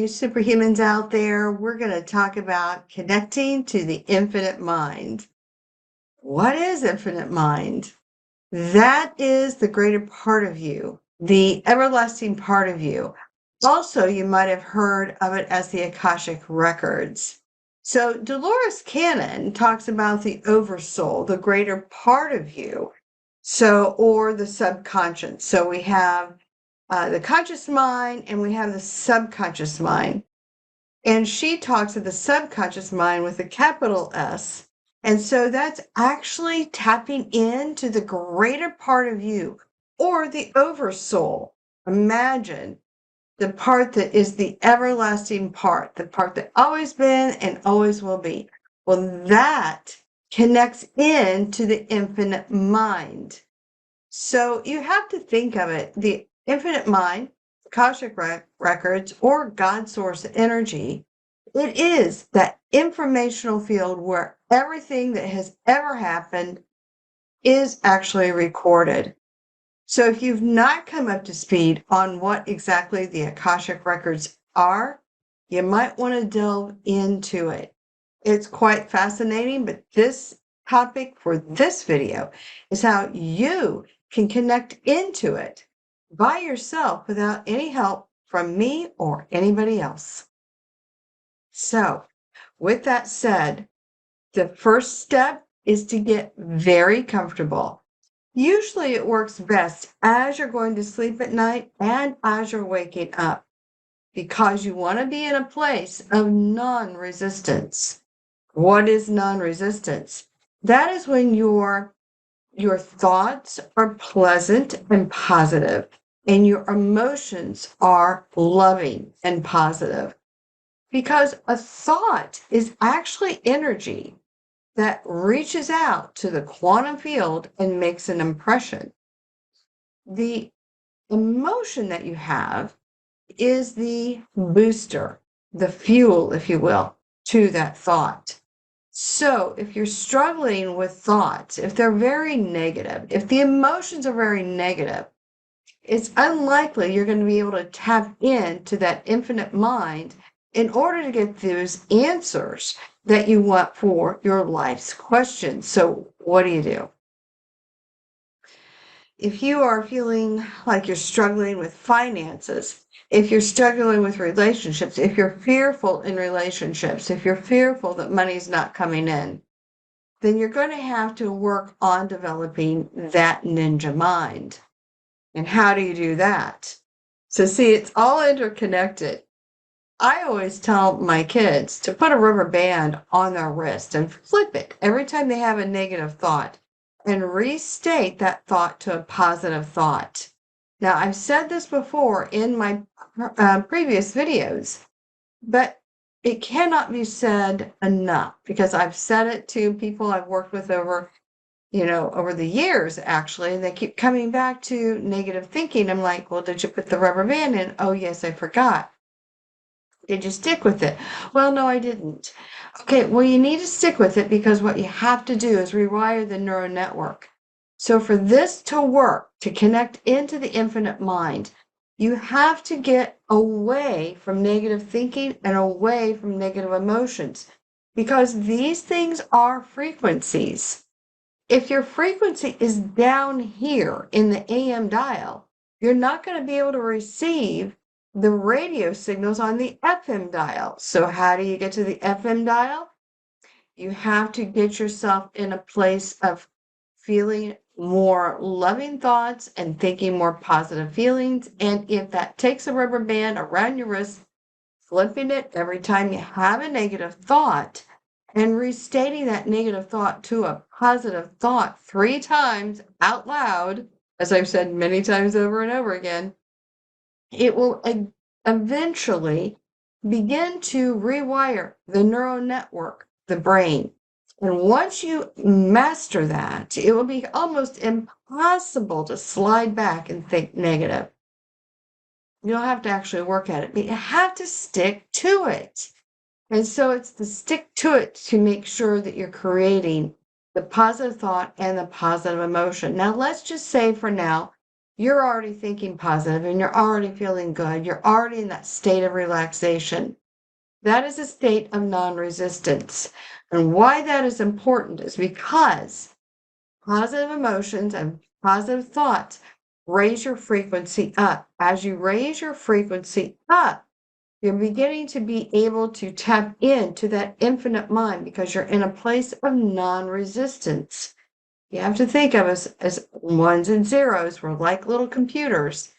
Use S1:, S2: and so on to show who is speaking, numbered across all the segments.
S1: you superhumans out there. We're going to talk about connecting to the infinite mind. What is infinite mind? That is the greater part of you, the everlasting part of you. Also, you might have heard of it as the Akashic Records. So Dolores Cannon talks about the oversoul, the greater part of you. Or the subconscious. So we have the conscious mind and we have the subconscious mind. And she talks of the subconscious mind with a capital S. And so that's actually tapping into the greater part of you or the oversoul. Imagine the part that is the everlasting part, the part that always been and always will be. Well, that connects into the infinite mind. So you have to think of it, the infinite mind, Akashic records, or God source energy. It is that informational field where everything that has ever happened is actually recorded. So if you've not come up to speed on what exactly the Akashic records are, you might want to delve into it. It's quite fascinating, but this topic for this video is how you can connect into it by yourself without any help from me or anybody else. So, with that said, the first step is to get very comfortable. Usually it works best as you're going to sleep at night and as you're waking up because you want to be in a place of non-resistance. What is non-resistance? That is when your thoughts are pleasant and positive and your emotions are loving and positive. Because a thought is actually energy that reaches out to the quantum field and makes an impression. The emotion that you have is the booster, the fuel, if you will, to that thought. So if you're struggling with thoughts, if they're very negative, if the emotions are very negative, it's unlikely you're going to be able to tap into that infinite mind in order to get those answers that you want for your life's questions. So what do? If you are feeling like you're struggling with finances, if you're struggling with relationships, if you're fearful in relationships, if you're fearful that money's not coming in, then you're going to have to work on developing that ninja mind. And how do you do that? So see, it's all interconnected. I always tell my kids to put a rubber band on their wrist and flip it every time they have a negative thought and restate that thought to a positive thought. Now, I've said this before in my previous videos, but it cannot be said enough because I've said it to people I've worked with over the years, actually, and they keep coming back to negative thinking. I'm like, well, did you put the rubber band in? Oh, yes, I forgot. Did you stick with it? Well, no, I didn't. Okay, well, you need to stick with it because what you have to do is rewire the neural network. So for this to work, to connect into the infinite mind, you have to get away from negative thinking and away from negative emotions because these things are frequencies. If your frequency is down here in the AM dial, you're not going to be able to receive the radio signals on the FM dial. So how do you get to the FM dial? You have to get yourself in a place of feeling more loving thoughts and thinking more positive feelings. And if that takes a rubber band around your wrist, flipping it every time you have a negative thought and restating that negative thought to a positive thought 3 times out loud, as I've said many times over and over again, it will eventually begin to rewire the neural network, the brain. And once you master that, it will be almost impossible to slide back and think negative. You don't have to actually work at it, but you have to stick to it. And so it's the stick to it to make sure that you're creating the positive thought and the positive emotion. Now, let's just say for now, you're already thinking positive and you're already feeling good. You're already in that state of relaxation. That is a state of non-resistance. And why that is important is because positive emotions and positive thoughts raise your frequency up. As you raise your frequency up, you're beginning to be able to tap into that infinite mind because you're in a place of non-resistance. You have to think of us as ones and zeros. We're like little computers.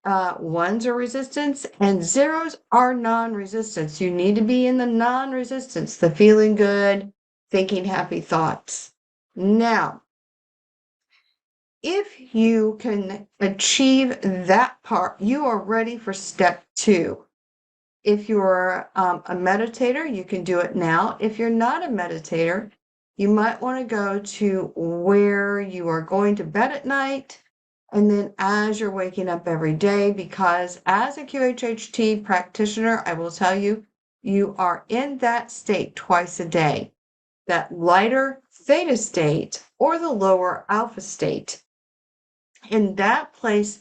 S1: Ones are resistance and zeros are non-resistance. You need to be in the non-resistance, the feeling good, thinking happy thoughts. Now, if you can achieve that part, you are ready for step 2. If you're a meditator, you can do it now. If you're not a meditator, you might want to go to where you are going to bed at night, and then as you're waking up every day, because as a QHHT practitioner, I will tell you, you are in that state twice a day, that lighter theta state or the lower alpha state. In that place,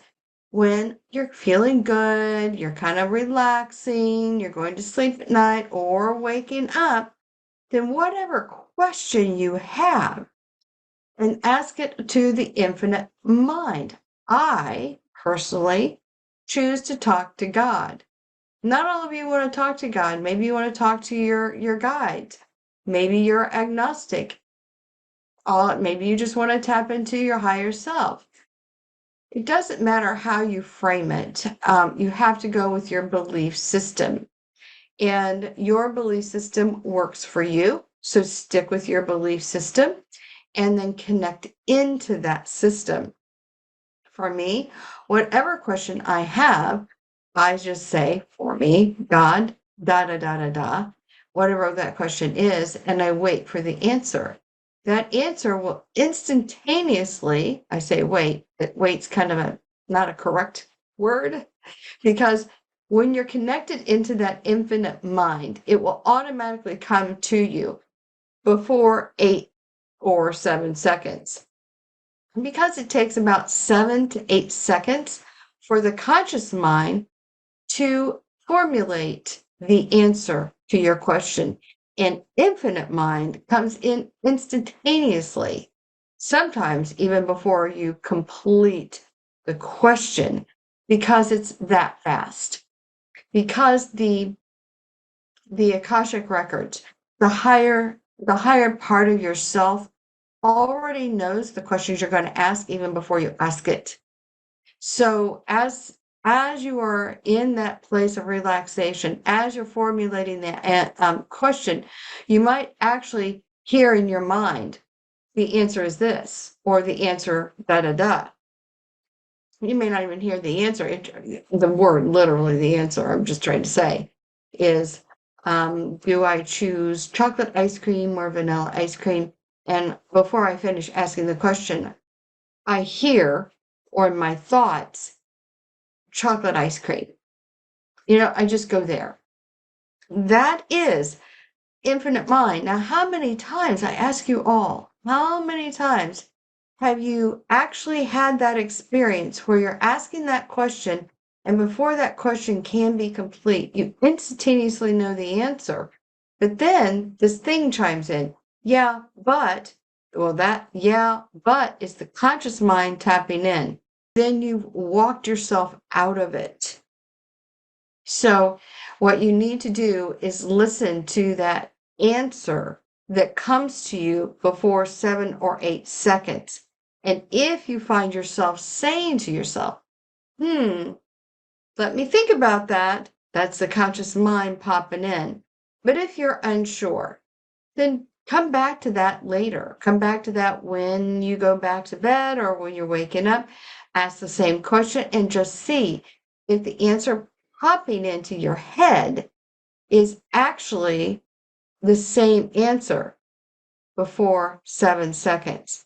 S1: when you're feeling good, you're kind of relaxing, you're going to sleep at night or waking up, then whatever question you have, and ask it to the infinite mind. I personally choose to talk to God. Not all of you want to talk to God. Maybe you want to talk to your guides. Maybe you're agnostic. Maybe you just want to tap into your higher self. It doesn't matter how you frame it. You have to go with your belief system. And your belief system works for you. So stick with your belief system and then connect into that system. For me, whatever question I have, I just say, for me, God, da da da da da, whatever that question is, and I wait for the answer. That answer will instantaneously, I say wait, wait's kind of not a correct word, because when you're connected into that infinite mind, it will automatically come to you before 8 or 7 seconds. And because it takes about 7 to 8 seconds for the conscious mind to formulate the answer to your question, an infinite mind comes in instantaneously, sometimes even before you complete the question, because it's that fast. Because the Akashic records, the higher part of yourself already knows the questions you're going to ask even before you ask it. So as you are in that place of relaxation, as you're formulating that question, you might actually hear in your mind, the answer is this, or the answer da da da. You may not even hear the answer. The word, literally the answer, I'm just trying to say, is do I choose chocolate ice cream or vanilla ice cream? And before I finish asking the question, I hear, or in my thoughts, chocolate ice cream. I just go there. That is infinite mind. Now, how many times, I ask you all, how many times have you actually had that experience where you're asking that question, and before that question can be complete, you instantaneously know the answer, but then this thing chimes in, yeah, but, well, that yeah, but is the conscious mind tapping in. Then you've walked yourself out of it. So what you need to do is listen to that answer that comes to you before 7 or 8 seconds. And if you find yourself saying to yourself, let me think about that, that's the conscious mind popping in. But if you're unsure, then come back to that later. Come back to that when you go back to bed or when you're waking up. Ask the same question and just see if the answer popping into your head is actually the same answer before 7 seconds.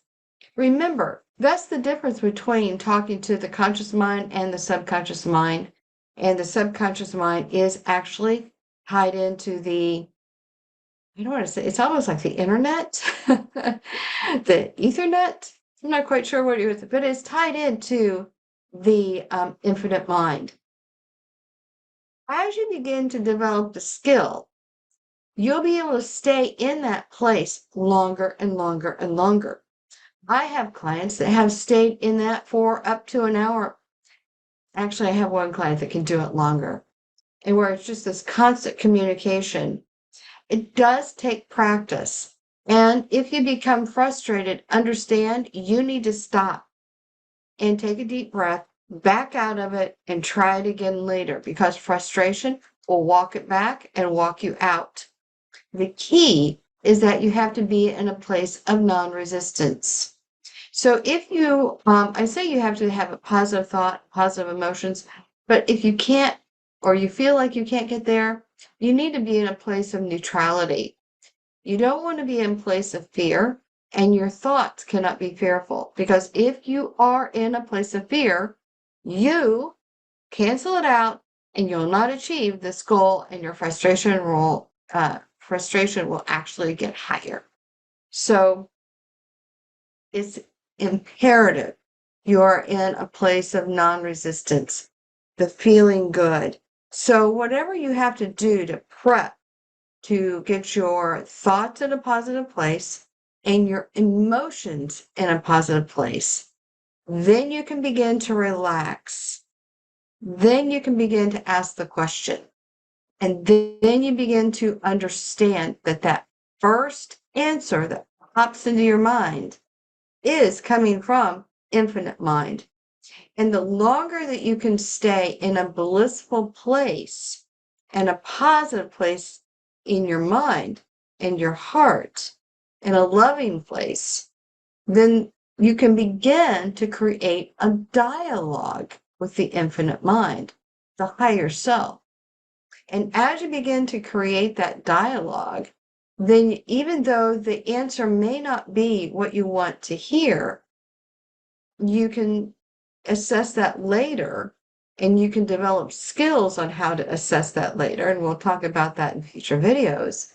S1: Remember, that's the difference between talking to the conscious mind and the subconscious mind. And the subconscious mind is actually tied into the, I don't want to say, it's almost like the internet, the Ethernet. I'm not quite sure what it is, but it's tied into the infinite mind. As you begin to develop the skill, you'll be able to stay in that place longer and longer and longer. I have clients that have stayed in that for up to an hour. Actually, I have one client that can do it longer, and where it's just this constant communication. It does take practice. And if you become frustrated, understand you need to stop and take a deep breath, back out of it, and try it again later, because frustration will walk it back and walk you out. The key is that you have to be in a place of non-resistance. So if you, I say you have to have a positive thought, positive emotions, but if you can't, or you feel like you can't get there, you need to be in a place of neutrality. You don't want to be in place of fear, and your thoughts cannot be fearful, because if you are in a place of fear, you cancel it out and you'll not achieve this goal, and your frustration will actually get higher. So it's imperative you are in a place of non-resistance, the feeling good. So whatever you have to do to prep to get your thoughts in a positive place and your emotions in a positive place, then you can begin to relax. Then you can begin to ask the question. And then you begin to understand that that first answer that pops into your mind is coming from infinite mind. And the longer that you can stay in a blissful place and a positive place in your mind and your heart, in a loving place, then you can begin to create a dialogue with the infinite mind, the higher self. And as you begin to create that dialogue, then even though the answer may not be what you want to hear, you can assess that later, and you can develop skills on how to assess that later. And we'll talk about that in future videos.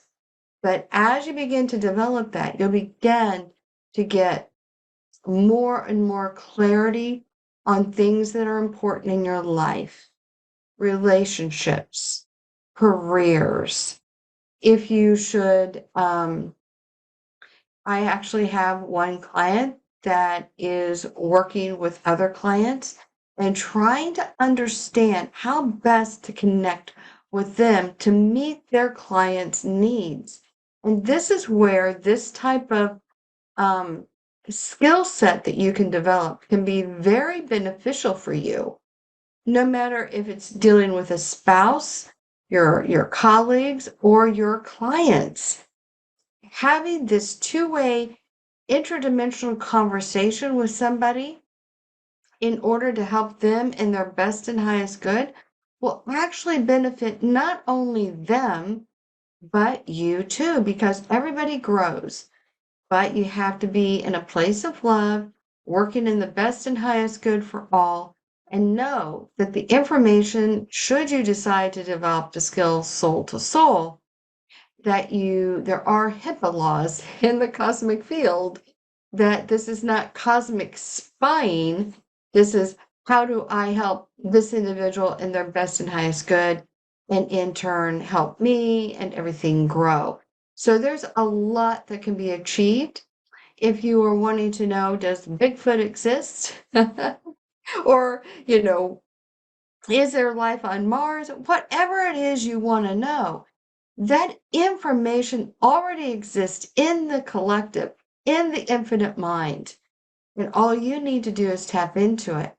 S1: But as you begin to develop that, you'll begin to get more and more clarity on things that are important in your life, relationships, careers. If you should, I actually have one client that is working with other clients and trying to understand how best to connect with them to meet their clients' needs. And this is where this type of skill set that you can develop can be very beneficial for you, no matter if it's dealing with a spouse, your colleagues, or your clients. Having this two-way interdimensional conversation with somebody in order to help them in their best and highest good will actually benefit not only them, but you too, because everybody grows. But you have to be in a place of love, working in the best and highest good for all, and know that the information, should you decide to develop the skill soul to soul, that there are HIPAA laws in the cosmic field, that this is not cosmic spying. This is, how do I help this individual in their best and highest good, and in turn help me and everything grow. So there's a lot that can be achieved. If you are wanting to know, does Bigfoot exist? Or, is there life on Mars? Whatever it is you want to know, that information already exists in the collective, in the infinite mind. And all you need to do is tap into it.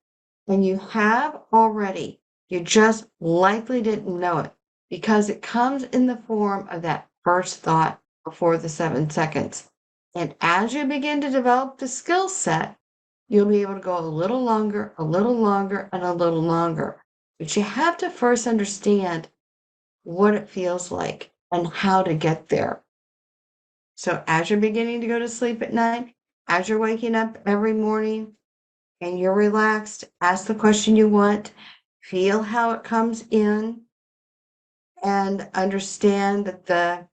S1: And you have already. You just likely didn't know it, because it comes in the form of that first thought before the 7 seconds. And as you begin to develop the skill set, you'll be able to go a little longer, a little longer, and a little longer. But you have to first understand what it feels like and how to get there. So as you're beginning to go to sleep at night, as you're waking up every morning and you're relaxed, ask the question you want, feel how it comes in, and understand that the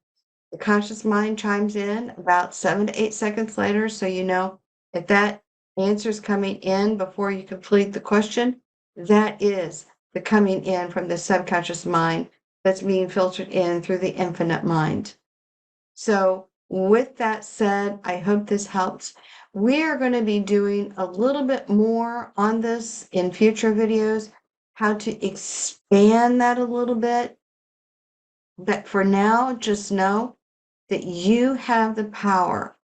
S1: conscious mind chimes in about 7 to 8 seconds later. So you know if that answers coming in before you complete the question, that is the coming in from the subconscious mind that's being filtered in through the infinite mind. So, with that said, I hope this helps. We are going to be doing a little bit more on this in future videos, how to expand that a little bit. But for now, just know that you have the power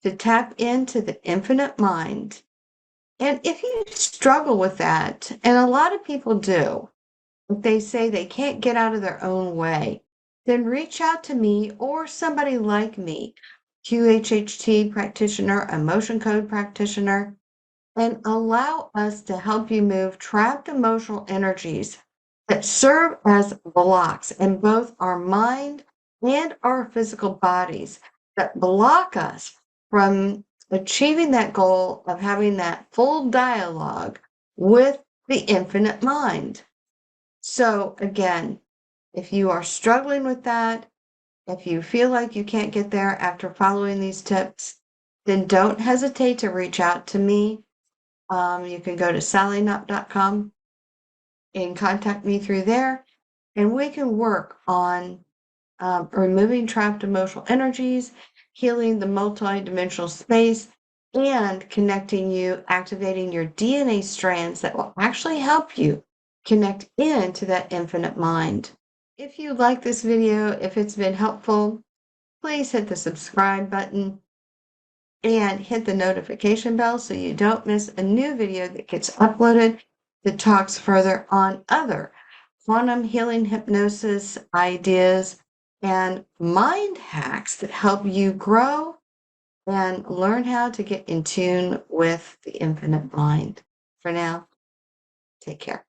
S1: to tap into the infinite mind. And if you struggle with that, and a lot of people do, if they say they can't get out of their own way, then reach out to me or somebody like me, QHHT practitioner, emotion code practitioner, and allow us to help you move trapped emotional energies that serve as blocks in both our mind and our physical bodies that block us from achieving that goal of having that full dialogue with the infinite mind. So, again, if you are struggling with that, if you feel like you can't get there after following these tips, then don't hesitate to reach out to me. You can go to sallyknopp.com and contact me through there, and we can work on removing trapped emotional energies, healing the multi-dimensional space, and connecting you, activating your DNA strands that will actually help you connect into that infinite mind. If you like this video, if it's been helpful, please hit the subscribe button and hit the notification bell so you don't miss a new video that gets uploaded that talks further on other quantum healing hypnosis ideas and mind hacks that help you grow and learn how to get in tune with the infinite mind. For now, take care.